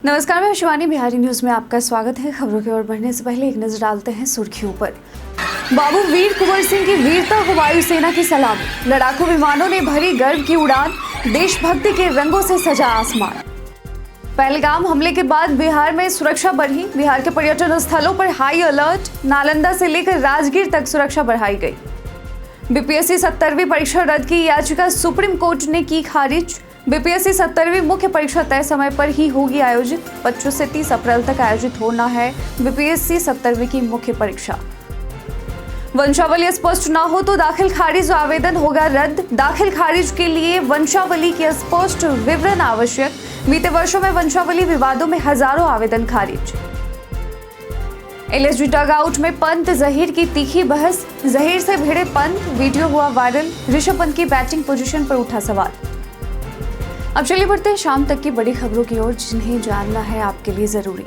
नमस्कार, मैं शिवानी। बिहारी न्यूज में आपका स्वागत है। खबरों की ओर बढ़ने से पहले एक नजर डालते हैं सुर्खियों पर। बाबू वीर कुंवर सिंह की वीरता को वायुसेना की सलामी। लड़ाकू विमानों ने भरी गर्व की उड़ान, देशभक्ति के रंगों से सजा आसमान। पहलगाम हमले के बाद बिहार में सुरक्षा बढ़ी। बिहार के पर्यटन स्थलों पर हाई अलर्ट। नालंदा से लेकर राजगीर तक सुरक्षा बढ़ाई गई। बीपीएससी 70वीं परीक्षा रद्द की याचिका सुप्रीम कोर्ट ने की खारिज। बीपीएससी 70वीं मुख्य परीक्षा तय समय पर ही होगी आयोजित। 25 से 30 अप्रैल तक आयोजित होना है बीपीएससी 70वीं की मुख्य परीक्षा। वंशावली स्पष्ट न हो तो दाखिल खारिज आवेदन होगा रद्द। दाखिल खारिज के लिए वंशावली के स्पष्ट विवरण आवश्यक। बीते वर्षों में वंशावली विवादों में हजारों आवेदन खारिज। एलएसजी डग आउट में पंत जहीर की तीखी बहस। जहीर से भिड़े पंत, वीडियो हुआ वायरल। ऋषभ पंत की बैटिंग पोजीशन पर उठा सवाल। अब चलिए बढ़ते हैं शाम तक की बड़ी खबरों की ओर, जिन्हें जानना है आपके लिए जरूरी।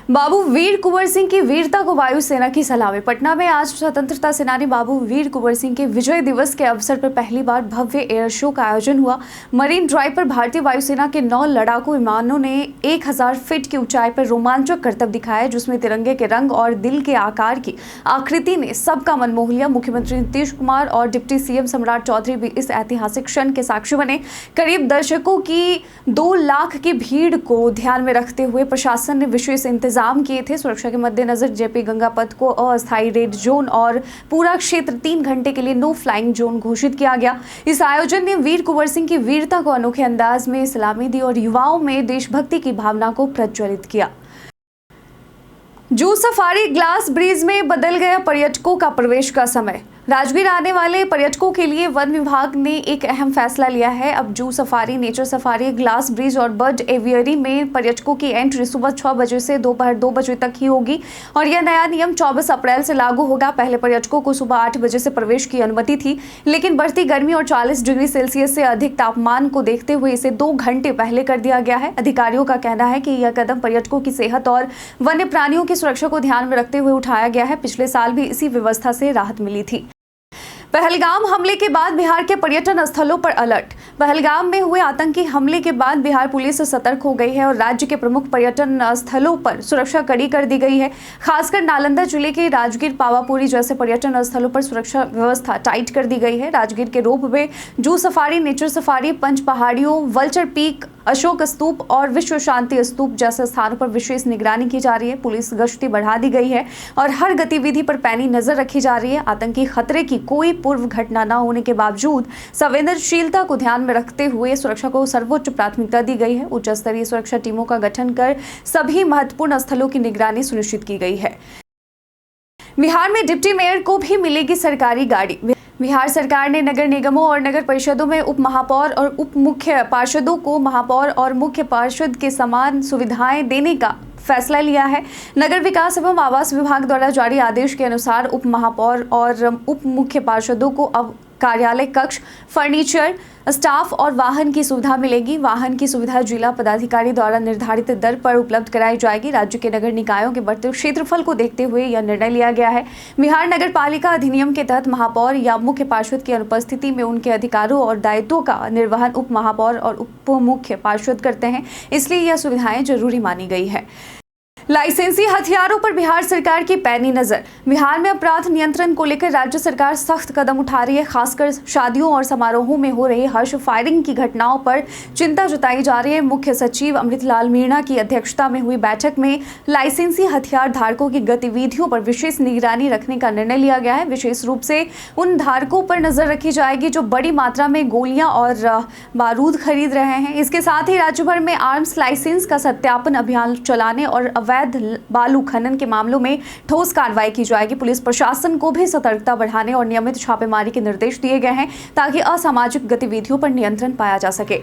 बाबू वीर कुंवर सिंह की वीरता को वायुसेना की सलामी। पटना में आज स्वतंत्रता सेनानी बाबू वीर कुंवर सिंह के विजय दिवस के अवसर पर पहली बार भव्य एयर शो का आयोजन हुआ। मरीन ड्राइव पर भारतीय वायुसेना के 9 लड़ाकू विमानों ने 1000 फीट की ऊंचाई पर रोमांचक करतब दिखाया, जिसमें तिरंगे के रंग और दिल के आकार की आकृति ने सबका मन मोह लिया। मुख्यमंत्री नीतीश कुमार और डिप्टी सीएम सम्राट चौधरी भी इस ऐतिहासिक क्षण के साक्षी बने। करीब दर्शकों की 2 लाख की भीड़ को ध्यान में रखते हुए प्रशासन ने विशेष इंतजाम किए थे। सुरक्षा के मद्देनजर जेपी गंगा पथ को अस्थायी रेड जोन और पूरा क्षेत्र 3 घंटे के लिए नो फ्लाइंग जोन घोषित किया गया। इस आयोजन ने वीर कुंवर सिंह की वीरता को अनोखे अंदाज में सलामी दी और युवाओं में देशभक्ति की भावना को प्रज्वलित किया। जू सफारी ग्लास ब्रिज में बदल गया पर्यटकों का प्रवेश का समय। राजगीर आने वाले पर्यटकों के लिए वन विभाग ने एक अहम फैसला लिया है। अब zoo safari, nature safari, glass bridge और बर्ड एवियरी में पर्यटकों की एंट्री सुबह 6 बजे से दोपहर 2 बजे तक ही होगी और यह नया नियम 24 अप्रैल से लागू होगा। पहले पर्यटकों को सुबह 8 बजे से प्रवेश की अनुमति थी, लेकिन बढ़ती गर्मी और 40 डिग्री सेल्सियस से अधिक तापमान को देखते हुए इसे 2 घंटे पहले कर दिया गया है। अधिकारियों का कहना है कि यह कदम पर्यटकों की सेहत और वन्य प्राणियों की सुरक्षा को ध्यान में रखते हुए उठाया गया है। पिछले साल भी इसी व्यवस्था से राहत मिली थी। पहलगाम हमले के बाद बिहार के पर्यटन स्थलों पर अलर्ट। पहलगाम में हुए आतंकी हमले के बाद बिहार पुलिस सतर्क हो गई है और राज्य के प्रमुख पर्यटन स्थलों पर सुरक्षा कड़ी कर दी गई है। खासकर नालंदा जिले के राजगीर, पावापुरी जैसे पर्यटन स्थलों पर सुरक्षा व्यवस्था टाइट कर दी गई है। राजगीर के रोप वे, जू सफारी, नेचर सफारी, पंच पहाड़ियों, वल्चर पीक, अशोक स्तूप और विश्व शांति स्तूप जैसे स्थानों पर विशेष निगरानी की जा रही है। पुलिस गश्ती बढ़ा दी गई है और हर गतिविधि पर पैनी नजर रखी जा रही है। आतंकी खतरे की कोई पूर्व घटना न होने के बावजूद संवेदनशीलता को ध्यान में रखते हुए सुरक्षा को सर्वोच्च प्राथमिकता दी गई है। उच्च स्तरीय सुरक्षा टीमों का गठन कर सभी महत्वपूर्ण स्थलों की निगरानी सुनिश्चित की गई है। बिहार में डिप्टी मेयर को भी मिलेगी सरकारी गाड़ी। बिहार सरकार ने नगर निगमों और नगर परिषदों में उप महापौर और उप मुख्य पार्षदों को महापौर और मुख्य पार्षद के समान सुविधाएं देने का फैसला लिया है। नगर विकास एवं आवास विभाग द्वारा जारी आदेश के अनुसार उप महापौर और उप मुख्य पार्षदों को अब कार्यालय कक्ष, फर्नीचर, स्टाफ और वाहन की सुविधा मिलेगी। वाहन की सुविधा जिला पदाधिकारी द्वारा निर्धारित दर पर उपलब्ध कराई जाएगी। राज्य के नगर निकायों के बढ़ते क्षेत्रफल को देखते हुए यह निर्णय लिया गया है। बिहार नगर पालिका अधिनियम के तहत महापौर या मुख्य पार्षद की अनुपस्थिति में उनके अधिकारों और दायित्वों का निर्वहन उप महापौर और उप मुख्य पार्षद करते हैं, इसलिए यह सुविधाएं जरूरी मानी गई है। लाइसेंसी हथियारों पर बिहार सरकार की पैनी नजर। बिहार में अपराध नियंत्रण को लेकर राज्य सरकार सख्त कदम उठा रही है। खासकर शादियों और समारोहों में हो रही हर्ष फायरिंग की घटनाओं पर चिंता जताई जा रही है। मुख्य सचिव अमृतलाल मीणा की अध्यक्षता में हुई बैठक में लाइसेंसी हथियार धारकों की गतिविधियों पर विशेष निगरानी रखने का निर्णय लिया गया है। विशेष रूप से उन धारकों पर नजर रखी जाएगी जो बड़ी मात्रा में गोलियां और बारूद खरीद रहे हैं। इसके साथ ही राज्य भर में आर्म्स लाइसेंस का सत्यापन अभियान चलाने और बालू खनन के मामलों में ठोस कार्रवाई की जाएगी। पुलिस प्रशासन को भी सतर्कता बढ़ाने और नियमित छापेमारी के निर्देश दिए गए हैं ताकि असामाजिक गतिविधियों पर नियंत्रण पाया जा सके।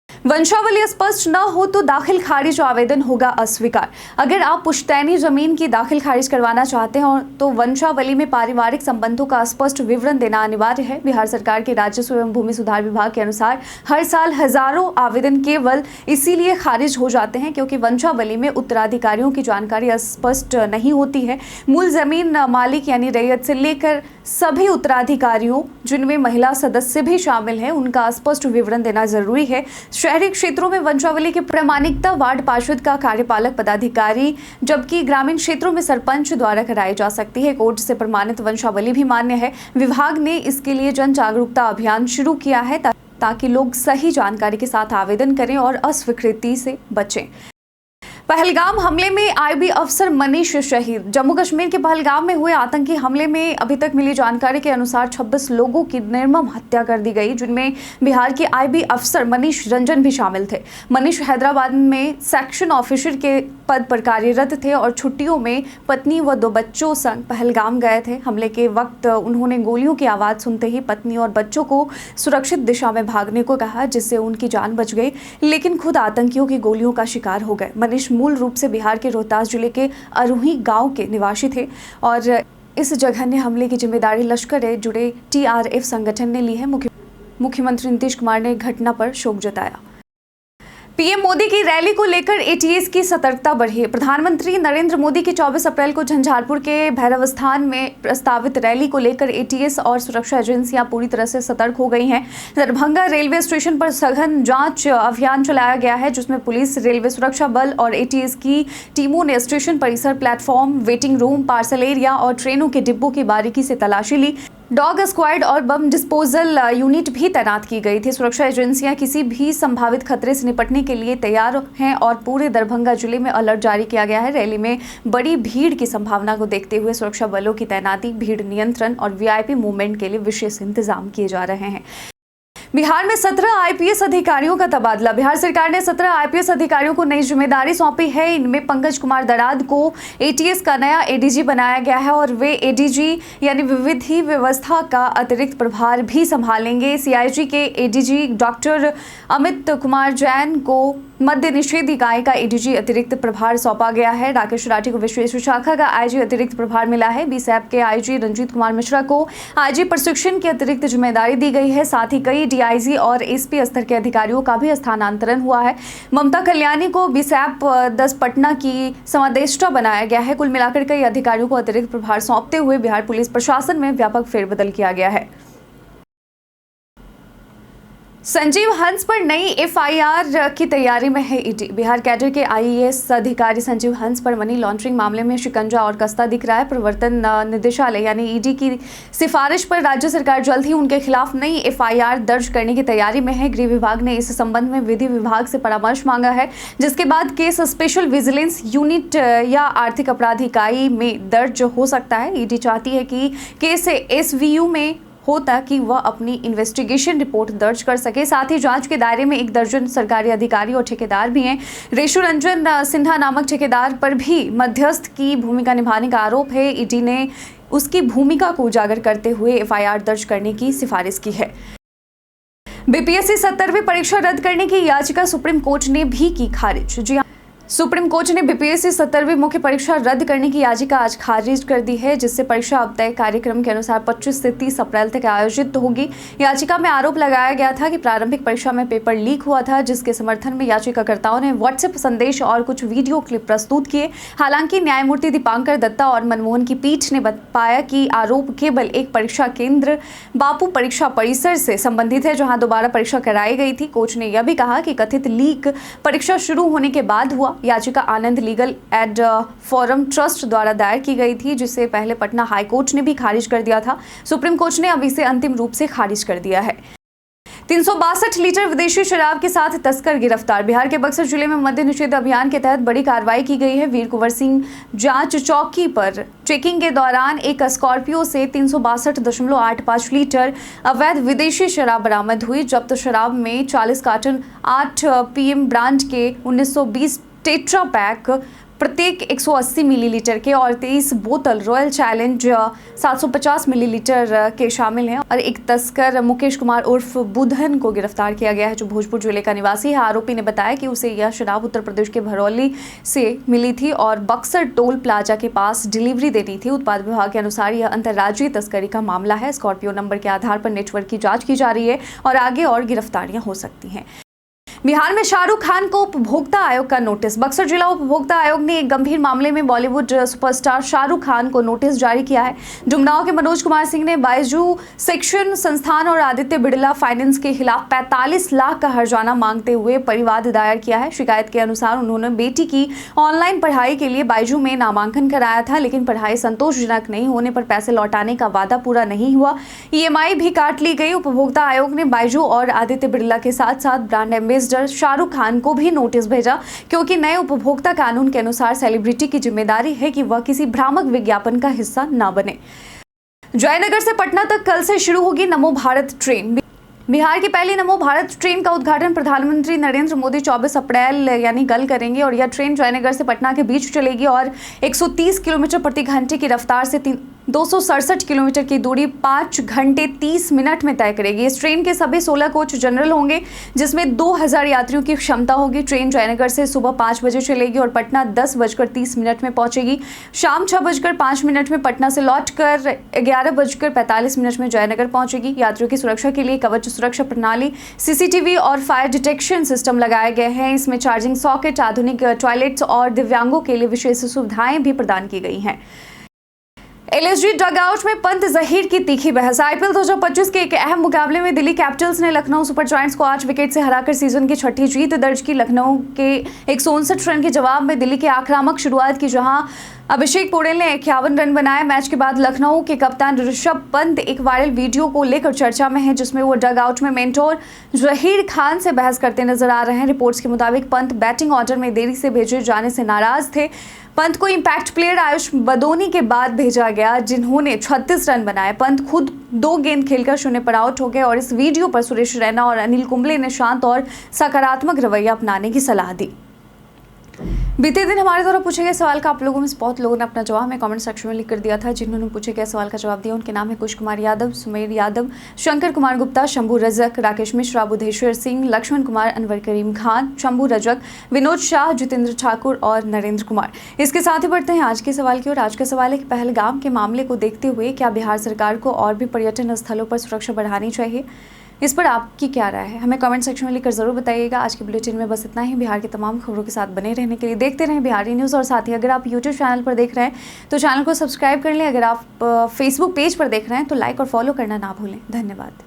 वंशावली स्पष्ट न हो तो दाखिल खारिज आवेदन होगा अस्वीकार। अगर आप पुश्तैनी जमीन की दाखिल खारिज करवाना चाहते हैं तो वंशावली में पारिवारिक संबंधों का स्पष्ट विवरण देना अनिवार्य है। बिहार सरकार के राजस्व एवं भूमि सुधार विभाग के अनुसार हर साल हजारों आवेदन केवल इसीलिए खारिज हो जाते हैं क्योंकि वंशावली में उत्तराधिकारियों की जानकारी स्पष्ट नहीं होती है। मूल जमीन मालिक यानी रैयत से लेकर सभी उत्तराधिकारियों जिनमें महिला सदस्य भी शामिल हैं उनका स्पष्ट विवरण देना जरूरी है। शहरी क्षेत्रों में वंशावली की प्रामाणिकता वार्ड पार्षद का कार्यपालक पदाधिकारी, जबकि ग्रामीण क्षेत्रों में सरपंच द्वारा कराई जा सकती है। कोर्ट से प्रमाणित वंशावली भी मान्य है। विभाग ने इसके लिए जन जागरूकता अभियान शुरू किया है ताकि लोग सही जानकारी के साथ आवेदन करें और अस्वीकृति से बचें। पहलगाम हमले में आईबी अफसर मनीष शहीद। जम्मू कश्मीर के पहलगाम में हुए आतंकी हमले में अभी तक मिली जानकारी के अनुसार 26 लोगों की निर्मम हत्या कर दी गई, जिनमें बिहार के आईबी अफसर मनीष रंजन भी शामिल थे। मनीष हैदराबाद में सेक्शन ऑफिसर के पद पर कार्यरत थे और छुट्टियों में पत्नी व 2 बच्चों संग पहलगाम गए थे। हमले के वक्त उन्होंने गोलियों की आवाज़ सुनते ही पत्नी और बच्चों को सुरक्षित दिशा में भागने को कहा, जिससे उनकी जान बच गई, लेकिन खुद आतंकियों की गोलियों का शिकार हो गए। मनीष मूल रूप से बिहार के रोहतास जिले के अरुही गांव के निवासी थे और इस जघन्य हमले की जिम्मेदारी लश्कर जुड़े TRF संगठन ने ली है। मुख्यमंत्री नीतीश कुमार ने घटना पर शोक जताया। पीएम मोदी की रैली को लेकर ATS की सतर्कता बढ़ी। प्रधानमंत्री नरेंद्र मोदी की 24 अप्रैल को झंझारपुर के भैरव स्थान में प्रस्तावित रैली को लेकर ATS और सुरक्षा एजेंसियां पूरी तरह से सतर्क हो गई हैं। दरभंगा रेलवे स्टेशन पर सघन जांच अभियान चलाया गया है, जिसमें पुलिस, रेलवे सुरक्षा बल और ATS की टीमों ने स्टेशन परिसर, platform, waiting room, parcel area और ट्रेनों के डिब्बों की बारीकी से तलाशी ली। डॉग स्क्वाड और बम डिस्पोजल यूनिट भी तैनात की गई थी। सुरक्षा एजेंसियां किसी भी संभावित खतरे से निपटने के लिए तैयार हैं और पूरे दरभंगा जिले में अलर्ट जारी किया गया है। रैली में बड़ी भीड़ की संभावना को देखते हुए सुरक्षा बलों की तैनाती, भीड़ नियंत्रण और VIP मूवमेंट के लिए विशेष इंतजाम किए जा रहे हैं। बिहार में 17 IPS अधिकारियों का तबादला। बिहार सरकार ने 17 IPS अधिकारियों को नई जिम्मेदारी सौंपी है। इनमें पंकज कुमार दराद को ATS का नया ADG बनाया गया है और वे ADG यानी विधि व्यवस्था का अतिरिक्त प्रभार भी संभालेंगे। CIG के ADG डॉक्टर अमित कुमार जैन को मद्य निषेध इकाई का ADG अतिरिक्त प्रभार सौंपा गया है। राकेश राठी को विशेष शाखा का IG अतिरिक्त प्रभार मिला है। BSAP के IG रंजीत कुमार मिश्रा को IG प्रशिक्षण की अतिरिक्त जिम्मेदारी दी गई है। साथ ही कई DIG और SP स्तर के अधिकारियों का भी स्थानांतरण हुआ है। ममता कल्याणी को BSAP 10 पटना की समादेष्टा बनाया गया है। कुल मिलाकर कई अधिकारियों को अतिरिक्त प्रभार सौंपते हुए बिहार पुलिस प्रशासन में व्यापक फेरबदल किया गया है। संजीव हंस पर नई FIR की तैयारी में है ED। बिहार कैडर के IAS अधिकारी संजीव हंस पर मनी लॉन्ड्रिंग मामले में शिकंजा और कस्ता दिख रहा है। प्रवर्तन निदेशालय यानी ED की सिफारिश पर राज्य सरकार जल्द ही उनके खिलाफ नई FIR दर्ज करने की तैयारी में है। गृह विभाग ने इस संबंध में विधि विभाग से परामर्श मांगा है, जिसके बाद केस स्पेशल विजिलेंस यूनिट या आर्थिक अपराध इकाई में दर्ज हो सकता है। ED चाहती है कि केस SVU में होता कि वह अपनी इन्वेस्टिगेशन रिपोर्ट दर्ज कर सके। साथ ही जांच के दायरे में 1 दर्जन सरकारी अधिकारी और ठेकेदार भी हैं। रेशु रंजन सिन्हा नामक ठेकेदार पर भी मध्यस्थ की भूमिका निभाने का आरोप है। ED ने उसकी भूमिका को उजागर करते हुए FIR दर्ज करने की सिफारिश की है। BPSC 70वीं परीक्षा रद्द करने की याचिका सुप्रीम कोर्ट ने भी की खारिज। जी, सुप्रीम कोर्ट ने BPSC 70वीं मुख्य परीक्षा रद्द करने की याचिका आज खारिज कर दी है, जिससे परीक्षा अब तय कार्यक्रम के अनुसार 25 से 30 अप्रैल तक आयोजित होगी। याचिका में आरोप लगाया गया था कि प्रारंभिक परीक्षा में पेपर लीक हुआ था, जिसके समर्थन में याचिकाकर्ताओं ने व्हाट्सएप संदेश और कुछ वीडियो क्लिप प्रस्तुत किए। हालांकि न्यायमूर्ति दीपांकर दत्ता और मनमोहन की पीठ ने बताया कि आरोप केवल एक परीक्षा केंद्र बापू परीक्षा परिसर से संबंधित है, जहां दोबारा परीक्षा कराई गई थी। कोर्ट ने यह भी कहा कि कथित लीक परीक्षा शुरू होने के बाद हुआ। याचिका आनंद लीगल एड फोरम ट्रस्ट द्वारा दायर की गई थी, जिसे पहले पटना हाई कोर्ट ने भी खारिज कर दिया था। सुप्रीम कोर्ट ने अब इसे अंतिम रूप से खारिज कर दिया है। 362 लीटर विदेशी शराब के साथ तस्कर गिरफ्तार। बिहार के बक्सर जिले में मद्य निषेध अभियान के तहत बड़ी कार्रवाई की गई है। वीर कुंवर सिंह जांच चौकी पर चेकिंग के दौरान एक स्कॉर्पियो से 362.85 लीटर अवैध विदेशी शराब बरामद हुई। जब्त शराब में 40 कार्टन 8 PM ब्रांड के 1920 टेट्रा पैक प्रत्येक 180 मिलीलीटर के और 23 बोतल रॉयल चैलेंज 750 मिलीलीटर के शामिल हैं। और एक तस्कर मुकेश कुमार उर्फ बुधन को गिरफ्तार किया गया है, जो भोजपुर जिले का निवासी है। आरोपी ने बताया कि उसे यह शराब उत्तर प्रदेश के भरौली से मिली थी और बक्सर टोल प्लाजा के पास डिलीवरी देनी थी। उत्पाद विभाग के अनुसार यह अंतर्राज्यीय तस्करी का मामला है। स्कॉर्पियो नंबर के आधार पर नेटवर्क की जाँच की जा रही है और आगे और गिरफ्तारियां हो सकती हैं। बिहार में शाहरुख खान को उपभोक्ता आयोग का नोटिस। बक्सर जिला उपभोक्ता आयोग ने एक गंभीर मामले में बॉलीवुड सुपरस्टार शाहरुख खान को नोटिस जारी किया है। डुमरांव के मनोज कुमार सिंह ने बायजू शिक्षण संस्थान और आदित्य बिड़ला फाइनेंस के खिलाफ 45 लाख का हर्जाना मांगते हुए परिवाद दायर किया है। शिकायत के अनुसार उन्होंने बेटी की ऑनलाइन पढ़ाई के लिए बायजू में नामांकन कराया था, लेकिन पढ़ाई संतोषजनक नहीं होने पर पैसे लौटाने का वादा पूरा नहीं हुआ। EMI भी काट ली गई। उपभोक्ता आयोग ने बायजू और आदित्य बिड़ला के साथ साथ ब्रांड एम्बेसडर शाहरुख खान को भी नोटिस भेजा, क्योंकि नए उपभोक्ता कानून के अनुसार सेलिब्रिटी की जिम्मेदारी है कि वह किसी भ्रामक विज्ञापन का हिस्सा न बने। जयनगर से पटना तक कल से शुरू होगी नमो भारत ट्रेन। बिहार की पहली नमो भारत ट्रेन का उद्घाटन प्रधानमंत्री नरेंद्र मोदी 24 अप्रैल यानी कल करेंगे और यह ट्रेन जयनगर से पटना के बीच चलेगी और 130 किलोमीटर प्रति घंटे की रफ्तार से 267 किलोमीटर की दूरी 5 घंटे 30 मिनट में तय करेगी। इस ट्रेन के सभी 16 कोच जनरल होंगे, जिसमें 2000 यात्रियों की क्षमता होगी। ट्रेन जयनगर से सुबह 5 बजे चलेगी और पटना 10:30 में पहुंचेगी। शाम 6:05 में पटना से लौटकर 11:45 में जयनगर पहुंचेगी। यात्रियों की सुरक्षा के लिए कवच सुरक्षा प्रणाली, CCTV और फायर डिटेक्शन सिस्टम लगाए गए हैं। इसमें चार्जिंग सॉकेट, आधुनिक टॉयलेट्स और दिव्यांगों के लिए विशेष सुविधाएं भी प्रदान की गई हैं। LSG डगआउट में पंत जहीर की तीखी बहस। IPL 2025 के एक अहम मुकाबले में दिल्ली कैपिटल्स ने लखनऊ सुपर जायंट्स को 8 विकेट से हराकर सीजन की 6ठी जीत दर्ज की। लखनऊ के 159 रन के जवाब में दिल्ली की आक्रामक शुरुआत की, जहां अभिषेक पोडेल ने 51 रन बनाए। मैच के बाद लखनऊ के कप्तान ऋषभ पंत एक वायरल वीडियो को लेकर चर्चा में है, जिसमें वो डगआउट में मेंटोर जहीर खान से बहस करते नजर आ रहे हैं। रिपोर्ट्स के मुताबिक पंत बैटिंग ऑर्डर में देरी से भेजे जाने से नाराज थे। पंत को इंपैक्ट प्लेयर आयुष बदोनी के बाद भेजा गया, जिन्होंने 36 रन बनाए। पंत खुद 2 गेंद खेलकर 0 पर आउट हो गए और इस वीडियो पर सुरेश रैना और अनिल कुंबले ने शांत और सकारात्मक रवैया अपनाने की सलाह दी। बीते दिन हमारे द्वारा पूछे गए सवाल का आप लोगों में से बहुत लोगों ने अपना जवाब हमें कमेंट सेक्शन में लिख कर दिया था। जिन्होंने पूछे गए सवाल का जवाब दिया उनके नाम है कुश कुमार यादव, सुमेर यादव, शंकर कुमार गुप्ता, शंभू रजक, राकेश मिश्रा, बुधेश्वर सिंह, लक्ष्मण कुमार, अनवर करीम खान, शंभू रजक, विनोद शाह, जितेंद्र ठाकुर और नरेंद्र कुमार। इसके साथ ही बढ़ते हैं आज के सवाल की ओर। आज का सवाल है कि पहलगाम के मामले को देखते हुए क्या बिहार सरकार को और भी पर्यटन स्थलों पर सुरक्षा बढ़ानी चाहिए? इस पर आपकी क्या राय है? हमें कमेंट सेक्शन में लिखकर जरूर बताइएगा। आज के बुलेटिन में बस इतना ही। बिहार की तमाम खबरों के साथ बने रहने के लिए देखते रहें बिहारी न्यूज़। और साथ ही अगर आप यूट्यूब चैनल पर देख रहे हैं तो चैनल को सब्सक्राइब कर लें। अगर आप फेसबुक पेज पर देख रहे हैं तो लाइक और फॉलो करना ना भूलें। धन्यवाद।